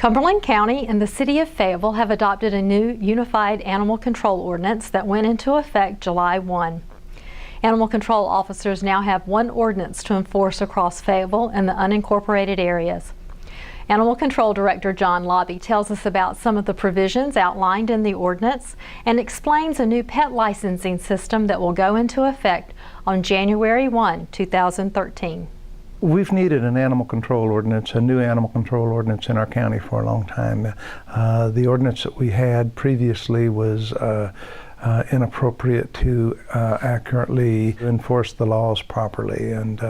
Cumberland County and the City of Fayetteville have adopted a new unified animal control ordinance that went into effect July 1. Animal control officers now have one ordinance to enforce across Fayetteville and the unincorporated areas. Animal Control Director John Lauby tells us about some of the provisions outlined in the ordinance and explains a new pet licensing system that will go into effect on January 1, 2013. We've needed an animal control ordinance, a new animal control ordinance in our county for a long time. The ordinance that we had previously was inappropriate to accurately enforce the laws properly, and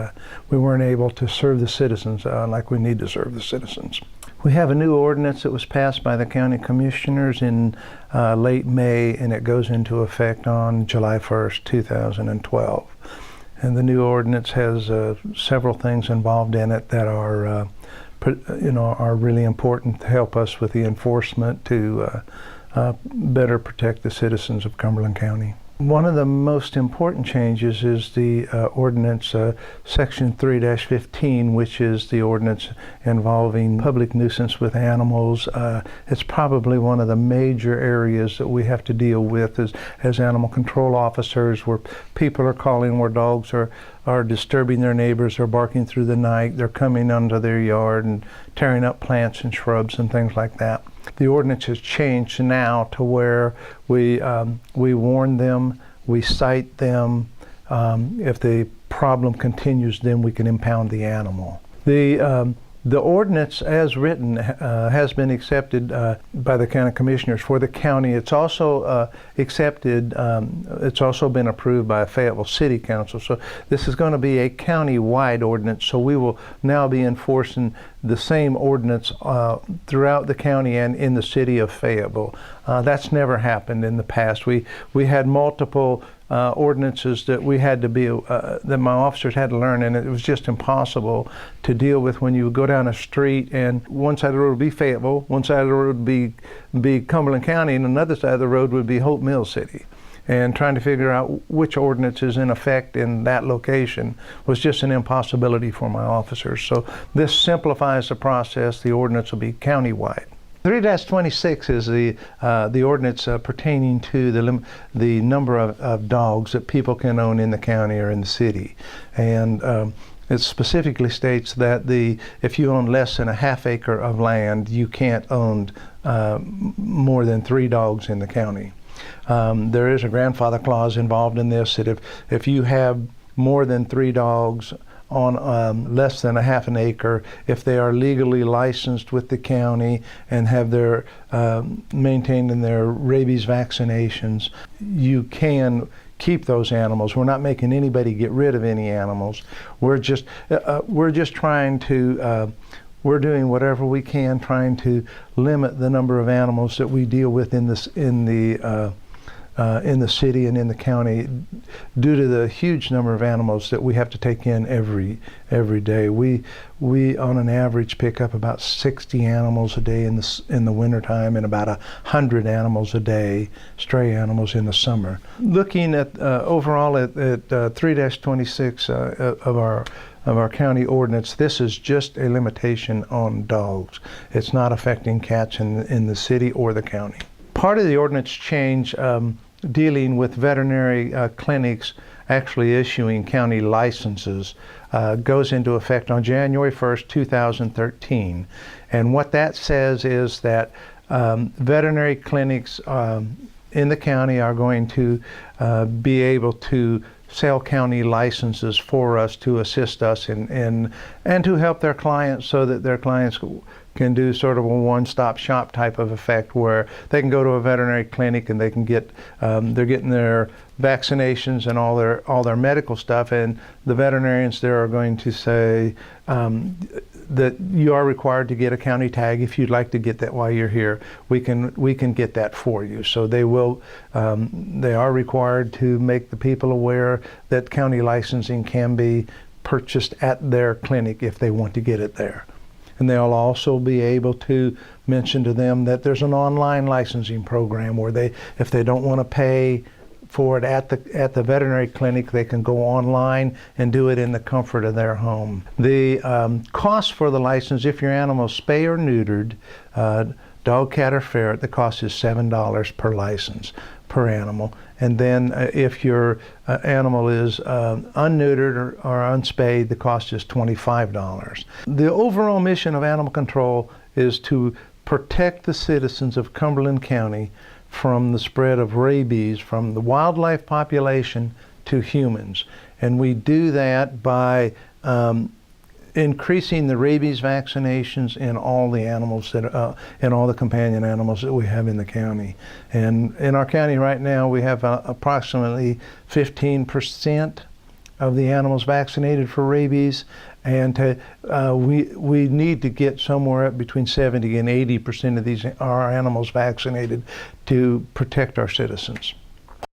we weren't able to serve the citizens like we need to serve the citizens. We have a new ordinance that was passed by the county commissioners in late May, and it goes into effect on July 1st, 2012. And the new ordinance has several things involved in it that are, are really important to help us with the enforcement to better protect the citizens of Cumberland County. One of the most important changes is the ordinance section 3-15, which is the ordinance involving public nuisance with animals. It's probably one of the major areas that we have to deal with as animal control officers, where people are calling where dogs are disturbing their neighbors or barking through the night. They're coming onto their yard and tearing up plants and shrubs and things like that. The ordinance has changed now to where we warn them, we cite them. If the problem continues, then we can impound the animal. The ordinance as written has been accepted by the county commissioners for the county. It's also accepted, it's also been approved by Fayetteville City Council. So this is going to be a county-wide ordinance, so we will now be enforcing the same ordinance throughout the county and in the city of Fayetteville. That's never happened in the past. We had multiple ordinances that we had to be, that my officers had to learn, and it was just impossible to deal with when you would go down a street and one side of the road would be Fayetteville, one side of the road would be Cumberland County, and another side of the road would be Hope Mills City. And trying to figure out which ordinance is in effect in that location was just an impossibility for my officers. So this simplifies the process. The ordinance will be countywide. 3-26 is the ordinance pertaining to the number of dogs that people can own in the county or in the city. And it specifically states that if you own less than a half acre of land, you can't own more than 3 dogs in the county. There is a grandfather clause involved in this, that if you have more than 3 dogs on less than a half an acre, if they are legally licensed with the county and have their maintaining their rabies vaccinations, you can keep those animals. We're not making anybody get rid of any animals. We're just trying to we're doing whatever we can, trying to limit the number of animals that we deal with in the city and in the county, due to the huge number of animals that we have to take in every day. We on an average pick up about 60 animals a day in the wintertime, and about 100 animals a day, stray animals, in the summer. Looking at overall at 3-26 of our county ordinance, this is just a limitation on dogs. It's not affecting cats in the city or the county. Part of the ordinance change dealing with veterinary clinics actually issuing county licenses goes into effect on January 1st, 2013. And what that says is that veterinary clinics in the county are going to be able to sell county licenses for us to assist us and to help their clients, so that their clients can do sort of a one-stop shop type of effect, where they can go to a veterinary clinic and they can get they're getting their vaccinations and all their medical stuff, and the veterinarians there are going to say that you are required to get a county tag. If you'd like to get that while you're here, we can get that for you. So they are required to make the people aware that county licensing can be purchased at their clinic if they want to get it there. And they'll also be able to mention to them that there's an online licensing program where if they don't want to pay for it at the veterinary clinic. They can go online and do it in the comfort of their home. The cost for the license, if your animal is spay or neutered, dog, cat, or ferret, the cost is $7 per license per animal. And then if your animal is unneutered or unspayed, the cost is $25. The overall mission of animal control is to protect the citizens of Cumberland County from the spread of rabies from the wildlife population to humans. And we do that by increasing the rabies vaccinations in all the animals that in all the companion animals that we have in the county. And in our county right now, we have approximately 15% of the animals vaccinated for rabies, and we need to get somewhere up between 70 and 80% of our animals vaccinated to protect our citizens.